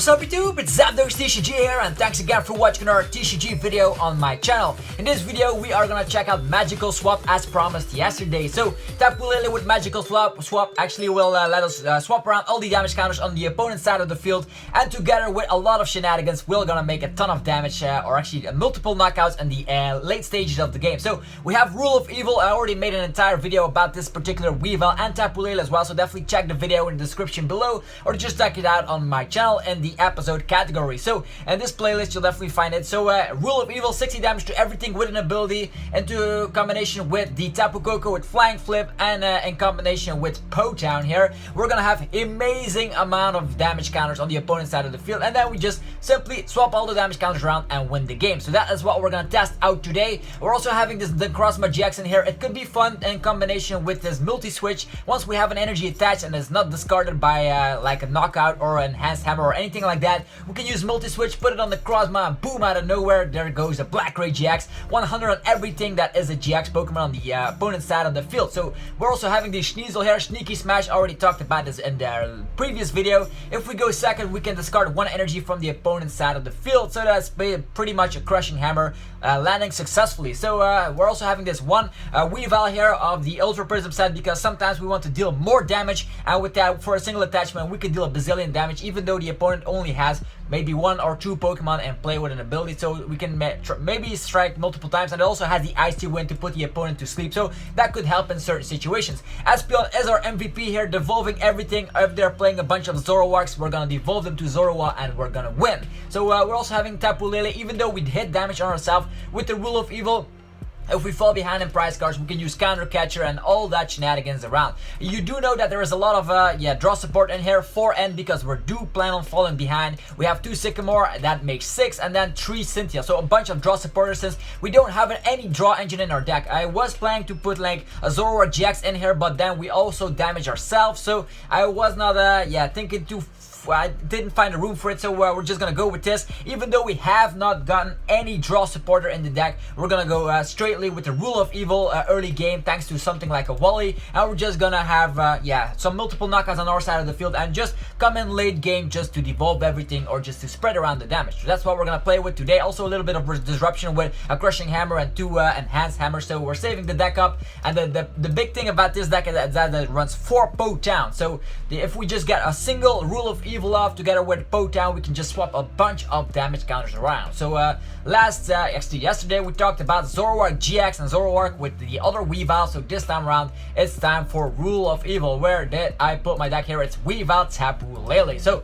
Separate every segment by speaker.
Speaker 1: What's up YouTube, it's TCG here, and thanks again for watching our TCG video on my channel. In this video we are gonna check out Magical Swap as promised yesterday. So Tapu Lele with Magical Swap actually will let us swap around all the damage counters on the opponent's side of the field, and together with a lot of shenanigans we're gonna make a ton of damage, or actually multiple knockouts in the late stages of the game. So we have Rule of Evil. I already made an entire video about this particular Weavile and Tapu Lele as well, so definitely check the video in the description below, or just check it out on my channel in the episode category. So in this playlist you'll definitely find it. So Rule of Evil, 60 damage to everything with an ability, into combination with the Tapu Koko with Flying Flip, and in combination with Po-Town here, we're gonna have amazing amount of damage counters on the opponent's side of the field, and then we just simply swap all the damage counters around and win the game. So that is what we're gonna test out today. We're also having this Necrozma-GX in here. It could be fun in combination with this multi-switch. Once we have an energy attached and it's not discarded by like a knockout or Enhanced Hammer or anything like that, we can use multi-switch, put it on the Necrozma, and boom, out of nowhere, there goes a Black Ray GX, 100 on everything that is a GX Pokemon on the opponent's side of the field. So we're also having the Sneasel here, Sneaky Smash, already talked about this in the previous video. If we go second, we can discard one energy from the opponent's side of the field, so that's pretty much a Crushing Hammer landing successfully. So we're also having this one Weavile here of the Ultra Prism set, because sometimes we want to deal more damage, and with that, for a single attachment, we can deal a bazillion damage, even though the opponent only has maybe one or two Pokemon and play with an ability, so we can maybe strike multiple times. And it also has the Ice-T Wind to put the opponent to sleep, so that could help in certain situations. Espeon is our MVP here, devolving everything. If they're playing a bunch of Zoroarks, we're gonna devolve them to Zoroark and we're gonna win. So we're also having Tapu Lele. Even though we hit damage on ourselves with the Rule of Evil, if we fall behind in prize cards, we can use Counter Catcher and all that shenanigans around. You do know that there is a lot of draw support in here for N, because we do plan on falling behind. We have 2 Sycamore, that makes 6, and then 3 Cynthia. So a bunch of draw supporters, since we don't have any draw engine in our deck. I was planning to put like a Zoroark GX in here, but then we also damage ourselves. So I was not thinking too. I didn't find a room for it, so we're just gonna go with this. Even though we have not gotten any draw supporter in the deck, we're gonna go straightly with the Rule of Evil early game, thanks to something like a Wally, and we're just gonna have some multiple knockouts on our side of the field, and just come in late game just to devolve everything, or just to spread around the damage. So that's what we're gonna play with today. Also a little bit of disruption with a Crushing Hammer and 2 Enhanced Hammers, so we're saving the deck up. And the big thing about this deck is that it runs 4 Po-Town, so if we just get a single Rule of Evil off together with Po-Town, we can just swap a bunch of damage counters around. So yesterday we talked about Zoroark GX and Zoroark with the other Weavile, so this time around it's time for Rule of Evil. Where did I put my deck here? It's Weavile Tapu Lele. So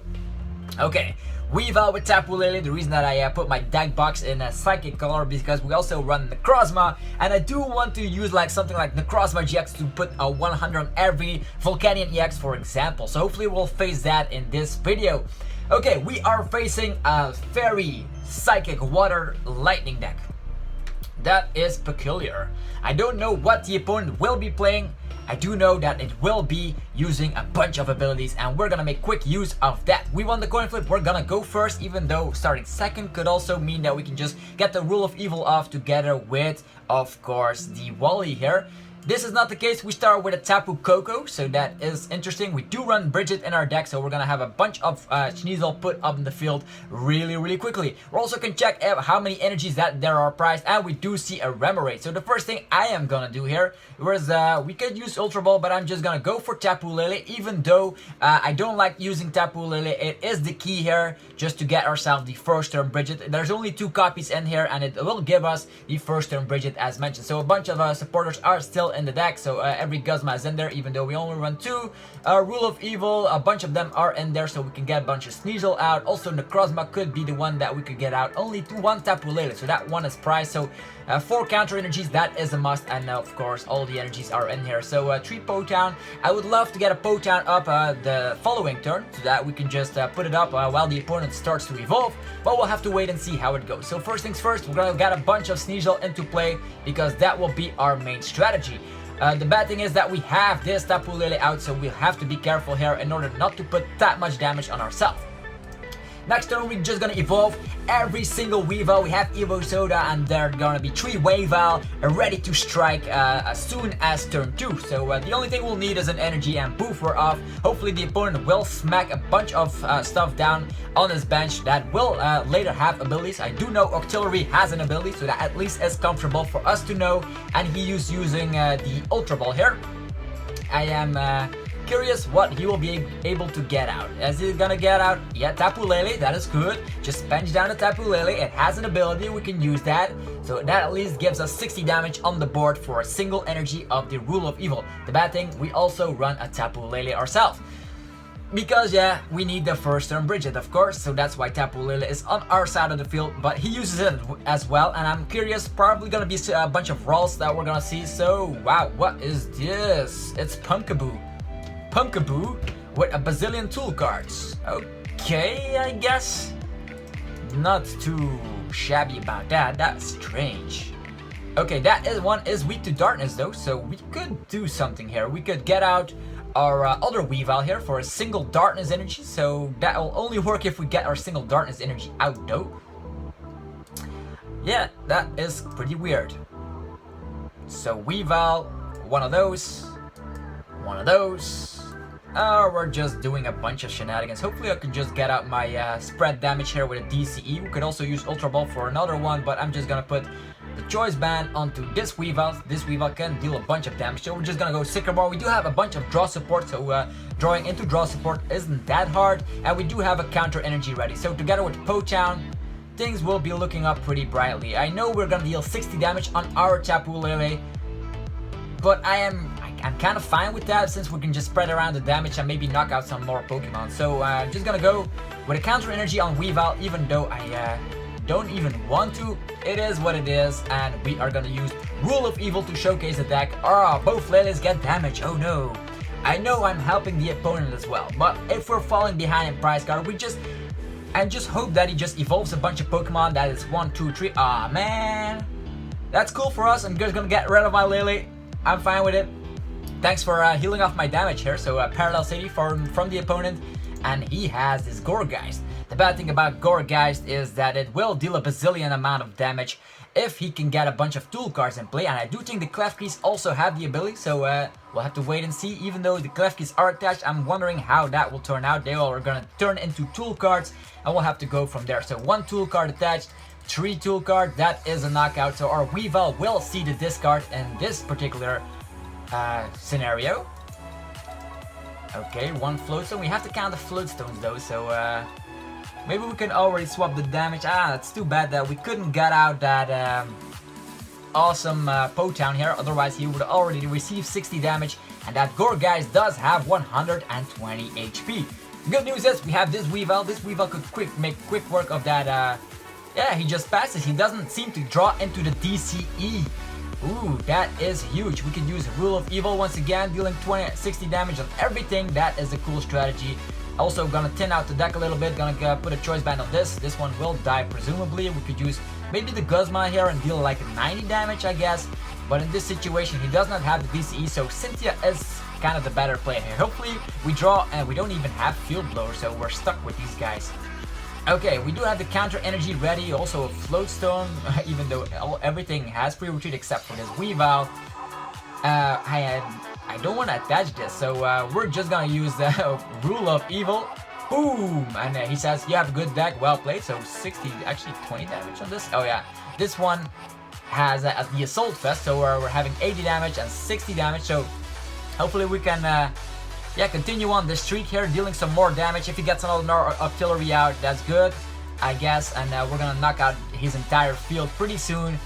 Speaker 1: okay, Weavile with Tapu Lele. The reason that I put my deck box in a psychic color, because we also run Necrozma, and I do want to use like something like Necrozma-GX to put a 100 on every Volcanion EX, for example. So hopefully we'll face that in this video. Okay, we are facing a Fairy, Psychic, Water, Lightning deck. That is peculiar. I don't know what the opponent will be playing. I do know that it will be using a bunch of abilities, and we're gonna make quick use of that. We won the coin flip, we're gonna go first, even though starting second could also mean that we can just get the Rule of Evil off together with, of course, the Wally here. This is not the case. We start with a Tapu Koko, so that is interesting. We do run Brigette in our deck, so we're gonna have a bunch of Sneasel put up in the field really quickly. We also can check how many energies that there are priced, and we do see a Remoraid. So the first thing I am gonna do here is we could use Ultra Ball, but I'm just gonna go for Tapu Lele, even though I don't like using Tapu Lele. It is the key here just to get ourselves the first turn Brigette. There's only 2 copies in here, and it will give us the first turn Brigette as mentioned. So a bunch of supporters are still in the deck, so every Guzma is in there, even though we only run 2. Rule of Evil, a bunch of them are in there, so we can get a bunch of Sneasel out. Also Necrozma could be the one that we could get out. Only 1 Tapu Lele, so that one is prized. So 4 counter energies, that is a must, and of course all the energies are in here. So 3 Po-Town. I would love to get a Po-Town up the following turn, so that we can just put it up while the opponent starts to evolve, but we'll have to wait and see how it goes. So first things first, we're gonna get a bunch of Sneasel into play, because that will be our main strategy. The bad thing is that we have this Tapu Lele out, so we'll have to be careful here in order not to put that much damage on ourselves. Next turn, we're just gonna evolve every single Weavile. We have Evosoda, and they're gonna be 3 Weavile ready to strike as soon as turn 2. So the only thing we'll need is an energy, and poof, we're off. Hopefully the opponent will smack a bunch of stuff down on his bench that will later have abilities. I do know Octillery has an ability, so that at least is comfortable for us to know, and he is using the Ultra Ball here. I am curious what he will be able to get out. Is he gonna get out? Yeah, Tapu Lele, that is good. Just bench down the Tapu Lele. It has an ability, we can use that. So that at least gives us 60 damage on the board for a single energy of the Rule of Evil. The bad thing, we also run a Tapu Lele ourselves. Because yeah, we need the first turn Brigette, of course, so that's why Tapu Lele is on our side of the field, but he uses it as well, and I'm curious, probably gonna be a bunch of rolls that we're gonna see. So wow, what is this? It's Pumpkaboo with a bazillion tool cards. Okay, I guess. Not too shabby about that. That's strange. Okay, that one is weak to darkness though, so we could do something here. We could get out our other Weavile here for a single darkness energy, so that will only work if we get our single darkness energy out though. Yeah, that is pretty weird. So Weavile, one of those. We're just doing a bunch of shenanigans. Hopefully I can just get out my spread damage here with a DCE. We could also use Ultra Ball for another one, but I'm just gonna put the Choice Band onto this Weavile. This Weavile can deal a bunch of damage, so we're just gonna go Sycamore. We do have a bunch of draw support, so drawing into draw support isn't that hard, and we do have a counter energy ready. So together with Potown, things will be looking up pretty brightly. I know we're gonna deal 60 damage on our Tapu Lele, but I'm kind of fine with that, since we can just spread around the damage and maybe knock out some more Pokemon. So I'm just gonna go with a counter energy on Weavile, even though I don't even want to. It is what it is, and we are gonna use Rule of Evil to showcase the deck. Both Leles get damage. Oh no. I know I'm helping the opponent as well, but if we're falling behind in prize card, we just hope that he just evolves a bunch of Pokemon. That is 1, 2, 3. Aw man, that's cool for us. I'm just gonna get rid of my Lele. I'm fine with it. Thanks for healing off my damage here. So Parallel City from the opponent, and he has this Gourgeist. The bad thing about Gourgeist is that it will deal a bazillion amount of damage if he can get a bunch of tool cards in play, and I do think the Klefkis also have the ability, so we'll have to wait and see. Even though the Klefkis are attached, I'm wondering how that will turn out. They all are gonna turn into tool cards, and we'll have to go from there. So 1 tool card attached, 3 tool card, that is a knockout. So our Weavile will see the discard in this particular scenario. Okay, 1 floatstone. We have to count the floatstones though, so maybe we can already swap the damage. It's too bad that we couldn't get out that awesome Potown here, otherwise he would already receive 60 damage, and that Gourgeist does have 120 HP. Good news is we have this Weavile. This Weavile could make quick work of that. Yeah, he just passes. He doesn't seem to draw into the DCE. Ooh, that is huge. We can use Rule of Evil once again, dealing 60 damage on everything. That is a cool strategy. Also gonna thin out the deck a little bit, gonna put a Choice Band on this. This one will die presumably. We could use maybe the Guzma here and deal like 90 damage, I guess. But in this situation, he does not have the DCE, so Cynthia is kind of the better player here. Hopefully we draw, and we don't even have Field Blower, so we're stuck with these guys. Okay, we do have the counter energy ready, also a Floatstone, even though everything has free retreat except for this Weavile. I don't want to attach this, so we're just gonna use the Rule of Evil. Boom! And he says, you have a good deck, well played. So 60, actually 20 damage on this. Oh yeah, this one has the Assault Fest, so we're having 80 damage and 60 damage. So hopefully we can yeah, continue on this streak here, dealing some more damage. If he gets another artillery out, that's good, I guess. And we're gonna knock out his entire field pretty soon.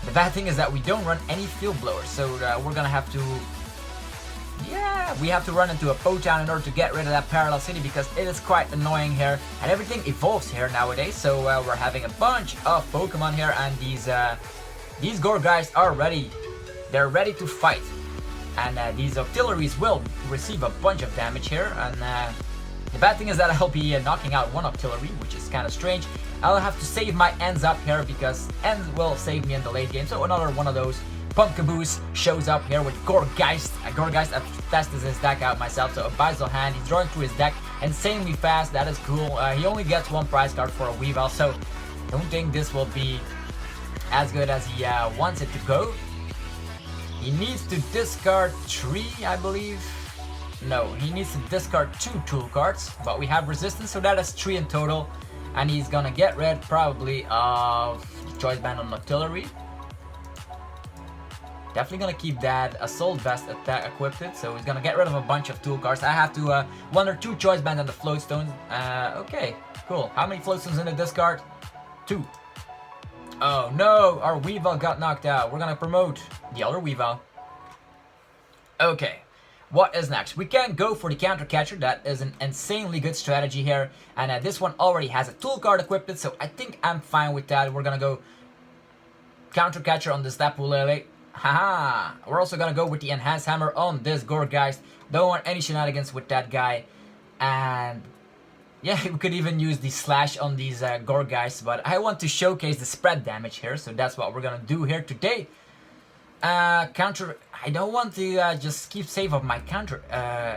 Speaker 1: The bad thing is that we don't run any Field Blowers, so we're gonna have to... Yeah, we have to run into a Potown in order to get rid of that Parallel City, because it is quite annoying here. And everything evolves here nowadays, so we're having a bunch of Pokemon here, and these Gourgeist are ready. They're ready to fight. And these Octilleries will receive a bunch of damage here, and the bad thing is that I'll be knocking out one Octillery, which is kind of strange. I'll have to save my Ends up here, because Ends will save me in the late game. So another one of those Pumpkaboo shows up here with Gourgeist. Gourgeist, I've tested his deck out myself, so a Abyssal Hand. He's drawing through his deck insanely fast. That is cool. He only gets one prize card for a Weavile, so don't think this will be as good as he wants it to go. He needs to discard 3, I believe. No, he needs to discard 2 tool cards, but we have resistance, so that is 3 in total. And he's gonna get rid probably of Choice Band on Artillery. Definitely gonna keep that Assault Vest attack equipped, so he's gonna get rid of a bunch of tool cards. I have to 1 or 2 Choice Bands and the Float Stones. Okay, cool. How many Float Stones in the discard? 2. Oh no, our Weavile got knocked out. We're gonna promote the other Weavile. Okay, what is next? We can go for the Counter Catcher. That is an insanely good strategy here. And this one already has a tool card equipped, so I think I'm fine with that. We're gonna go Counter Catcher on this Tapu Lele. Haha! We're also gonna go with the Enhanced Hammer on this Gourgeist. Don't want any shenanigans with that guy. And yeah, we could even use the Slash on these Gourgeists, but I want to showcase the spread damage here, so that's what we're gonna do here today. Counter, I don't want to just keep save of my counter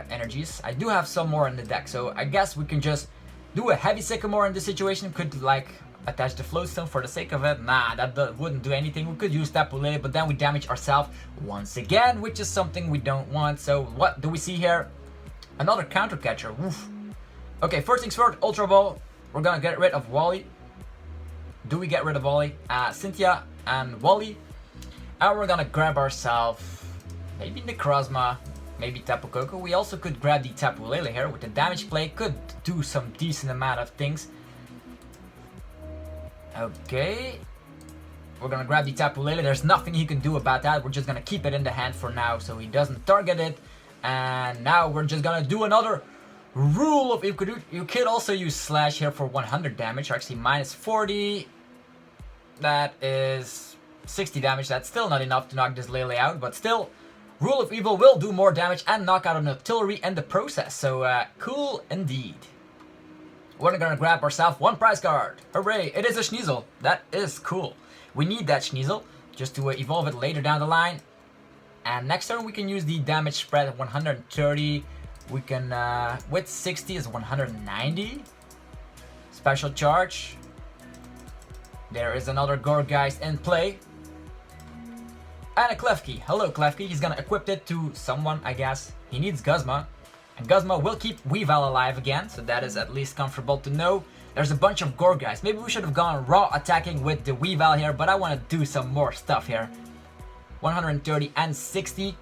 Speaker 1: energies. I do have some more in the deck, so I guess we can just do a heavy Sycamore in this situation. Could like attach the Float Stone for the sake of it. Nah, that wouldn't do anything. We could use Tapu Lele, but then we damage ourselves once again, which is something we don't want. So what do we see here? Another Counter Catcher. Woof. Okay, first things first, Ultra Ball. We're gonna get rid of Wally. Do we get rid of Wally? Cynthia and Wally. And we're gonna grab ourselves maybe Necrozma, maybe Tapu Koko. We also could grab the Tapu Lele here with the damage play. Could do some decent amount of things. Okay. We're gonna grab the Tapu Lele. There's nothing he can do about that. We're just gonna keep it in the hand for now so he doesn't target it. And now we're just gonna do another rule of you could also use Slash here for 100 damage, or actually minus 40. That is 60 damage. That's still not enough to knock this Lele out, but still, Rule of Evil will do more damage and knock out an artillery in the process. So cool indeed. We're gonna grab ourselves 1 prize card. Hooray! It is a Sneasel. That is cool. We need that Sneasel just to evolve it later down the line. And next turn we can use the damage spread at 130. We can, with 60 is 190. Special charge. There is another Gourgeist in play. And a Klefki. Hello Klefki. He's gonna equip it to someone, I guess. He needs Guzma. And Guzma will keep Weavile alive again, so that is at least comfortable to know. There's a bunch of Gourgeists. Maybe we should have gone raw attacking with the Weavile here, but I want to do some more stuff here. 130 and 60.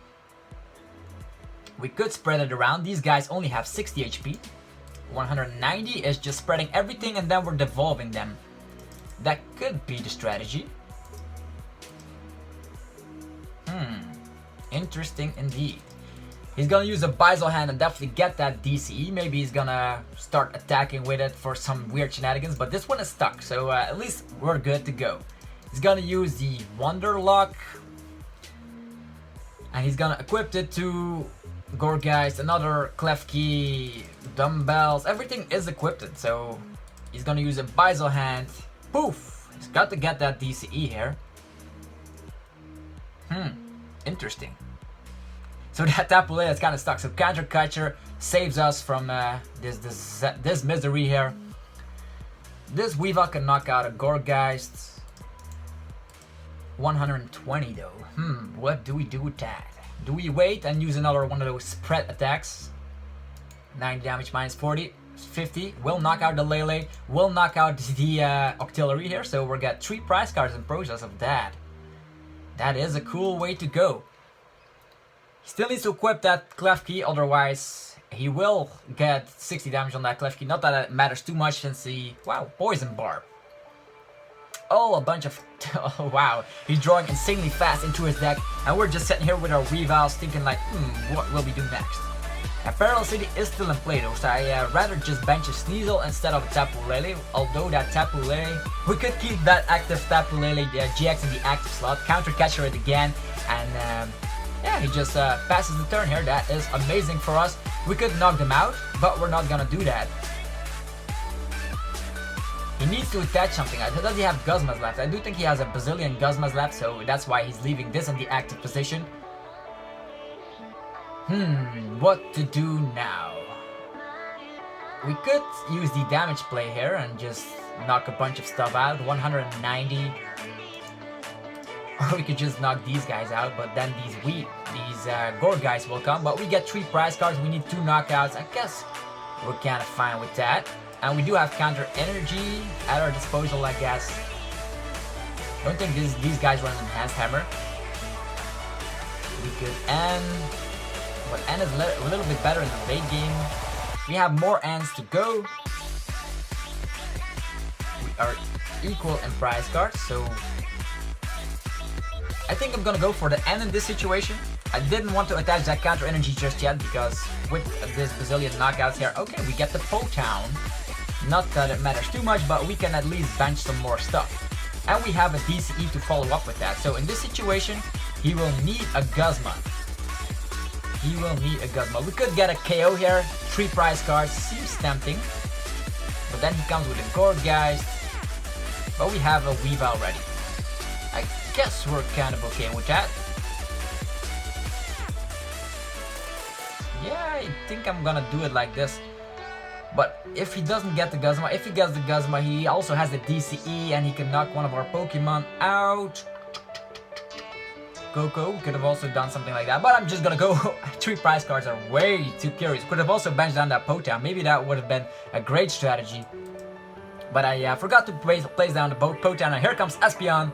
Speaker 1: We could spread it around. These guys only have 60 HP. 190 is just spreading everything and then we're devolving them. That could be the strategy. Interesting indeed. He's gonna use a Weavile hand and definitely get that DCE. Maybe he's gonna start attacking with it for some weird shenanigans, but this one is stuck, so at least we're good to go. He's gonna use the Wonder Lock. And he's gonna equip it to Gourgeist, another Klefki, dumbbells, everything is equipped, so he's gonna use a Weavile hand. Poof! He's got to get that DCE here. Interesting. So that Tapu Lele is kind of stuck, so Counter Catcher saves us from this misery here. This Weavile can knock out a Gourgeist. 120 though. What do we do with that? Do we wait and use another one of those spread attacks? 90 damage minus 40, 50. Will knock out the Lele. Will knock out the auxiliary here. So we'll get 3 prize cards in process of that. That is a cool way to go. He still needs to equip that Klefki, otherwise he will get 60 damage on that Klefki. Not that it matters too much since he... Wow, Poison Barb. Oh, a bunch of... Oh, wow. He's drawing insanely fast into his deck. And we're just sitting here with our Weaviles thinking like, what will we do next? And Parallel City is still in play though, so I rather just bench a Sneasel instead of a Tapu Lele. Although that Tapu Lele, we could keep that active Tapu Lele GX in the active slot, Counter Catcher it again, and yeah, he just passes the turn here. That is amazing for us. We could knock them out, but we're not gonna do that. He needs to attach something. Does he have Guzmas left? I do think he has a bazillion Guzmas left, so that's why he's leaving this in the active position. What to do now? We could use the damage play here and just knock a bunch of stuff out. 190. Or we could just knock these guys out, but then these Gourgeist will come. But we get 3 prize cards, we need 2 knockouts. I guess we're kind of fine with that. And we do have counter energy at our disposal, I guess. Don't think these guys run Enhanced Hammer. We could end, but end is a little bit better in the late game. We have more ends to go. We are equal in prize cards, so I think I'm gonna go for the end in this situation. I didn't want to attach that counter energy just yet because with this bazillion knockouts here, okay, we get the Po-Town. Not that it matters too much, but we can at least bench some more stuff. And we have a DCE to follow up with that. So in this situation, he will need a Guzma. He will need a Guzma. We could get a KO here. 3 prize cards seems tempting. But then he comes with a Gourgeist. But we have a Weavile ready. I guess we're kind of okay with that. Yeah, I think I'm gonna do it like this. But if he doesn't get the Guzma, if he gets the Guzma, he also has the DCE and he can knock one of our Pokemon out. Koko could have also done something like that, but I'm just gonna go. 3 prize cards are way too curious. Could have also benched down that Po-Town. Maybe that would have been a great strategy. But I forgot to place down the Po-Town, and here comes Espeon.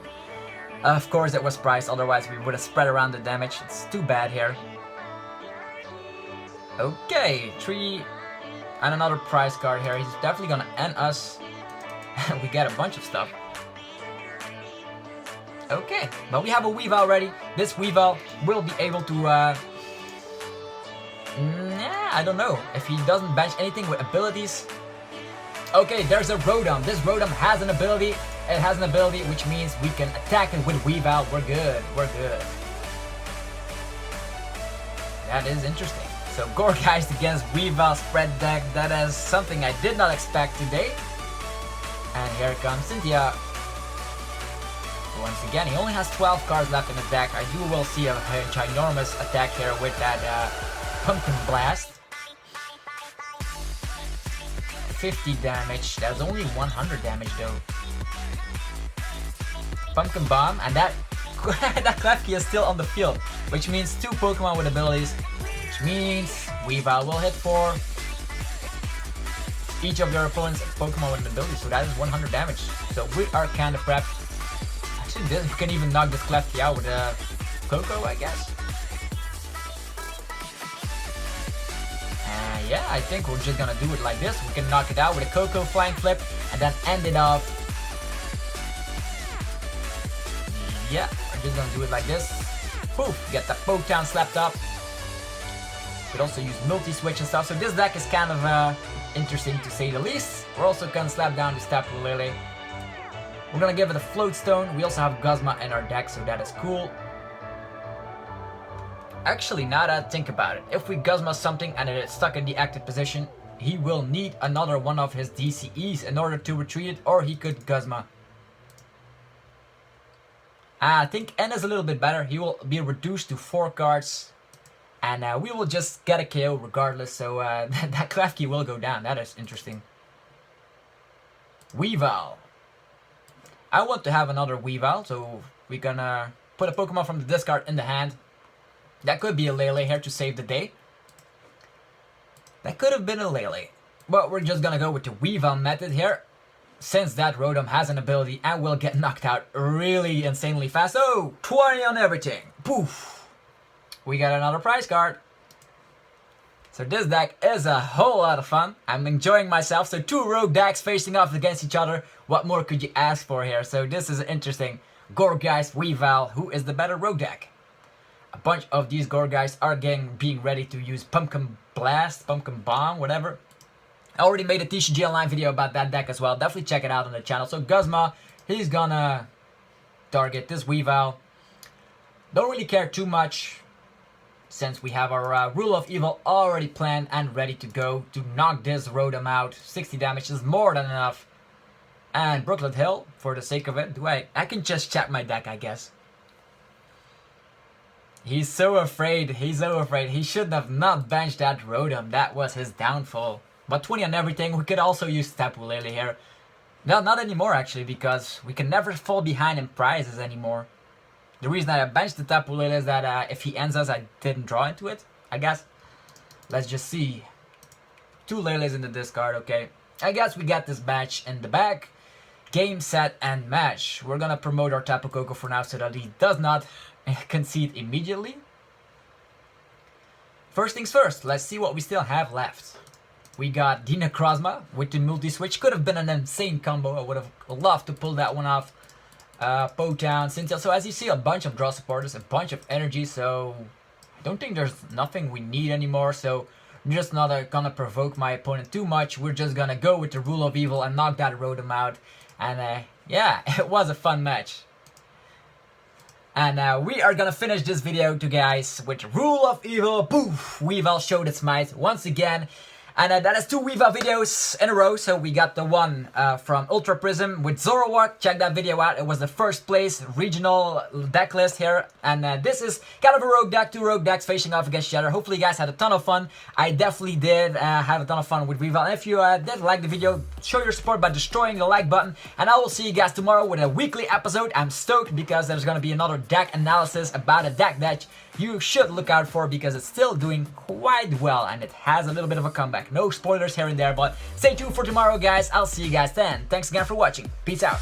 Speaker 1: Of course it was priced, otherwise we would have spread around the damage. It's too bad here. Okay, 3 and another prize card here. He's definitely gonna end us. We get a bunch of stuff. Okay, but we have a Weavile ready. This Weavile will be able to, I don't know. If he doesn't bench anything with abilities. Okay, there's a Rotom. This Rotom has an ability. It has an ability, which means we can attack it with Weavile. We're good. We're good. That is interesting. So Gourgeist against Weavile spread deck. That is something I did not expect today. And here comes Cynthia. Once again, he only has 12 cards left in the deck. I will see a ginormous attack here with that Pumpkin Blast. 50 damage. That was only 100 damage though. Pumpkin Bomb, and that Klefki is still on the field, which means 2 Pokemon with abilities, which means Weavile will hit for each of your opponent's Pokemon with an ability, so that is 100 damage. So we are kind of prepped. Actually, we can even knock this Klefki out with a Koko, I guess. Yeah, I think we're just gonna do it like this. We can knock it out with a Koko Flying Flip and then end it off. Yeah, we're just gonna do it like this. Poof, get that Po-Town slapped up. Could also use multi-switch and stuff. So this deck is kind of interesting to say the least. We're also gonna slap down this Tapu Lele. We're gonna give it a Float Stone. We also have Guzma in our deck, so that is cool. Actually, now that I think about it, if we Guzma something and it is stuck in the active position, he will need another one of his DCEs in order to retreat it, or he could Guzma. I think N is a little bit better. He will be reduced to 4 cards, and we will just get a KO regardless, so that Klefki will go down. That is interesting. Weavile. I want to have another Weavile, so we're gonna put a Pokemon from the discard in the hand. That could be a Lele here to save the day. That could have been a Lele. But we're just gonna go with the Weavile method here. Since that Rotom has an ability and will get knocked out really insanely fast. Oh, 20 on everything. Poof. We got another prize card. So this deck is a whole lot of fun. I'm enjoying myself. So 2 rogue decks facing off against each other. What more could you ask for here? So this is interesting. Gourgeist, Weavile. Who is the better rogue deck? A bunch of these Gourgeists are being ready to use Pumpkin Blast, Pumpkin Bomb, whatever. I already made a TCG Online video about that deck as well. Definitely check it out on the channel. So Guzma, he's gonna target this Weavile. Don't really care too much since we have our Rule of Evil already planned and ready to go to knock this Rotom out. 60 damage is more than enough. And Brooklet Hill, for the sake of it, I can just check my deck, I guess. He's so afraid. He's so afraid. He should have not benched that Rotom. That was his downfall. But 20 on everything. We could also use Tapu Lele here. No, not anymore actually, because we can never fall behind in prizes anymore. The reason that I benched the Tapu Lele is that if he ends us, I didn't draw into it, I guess. Let's just see. 2 Leles in the discard, okay. I guess we got this match in the bag. Game, set, and match. We're gonna promote our Tapu Koko for now so that he does not concede immediately. First things first, let's see what we still have left. We got the Necrozma with the multi-switch. Could have been an insane combo. I would have loved to pull that one off. Potown, Cynthia. So as you see, a bunch of draw supporters, a bunch of energy. So I don't think there's nothing we need anymore. So I'm just not gonna provoke my opponent too much. We're just gonna go with the Rule of Evil and knock that Rotom out. And yeah, it was a fun match. And we are gonna finish this video, guys, with Rule of Evil. Poof! Weavile showed its might once again. And that is 2 Weavile videos in a row. So we got the one from Ultra Prism with Zoroark. Check that video out. It was the first place regional deck list here. And this is kind of a rogue deck, 2 rogue decks facing off against each other. Hopefully you guys had a ton of fun. I definitely did have a ton of fun with Weavile. And if you did like the video, show your support by destroying the like button. And I will see you guys tomorrow with a weekly episode. I'm stoked because there's going to be another deck analysis about a deck that you should look out for because it's still doing quite well and it has a little bit of a comeback. No spoilers here and there, but stay tuned for tomorrow, guys. I'll see you guys then. Thanks again for watching. Peace out.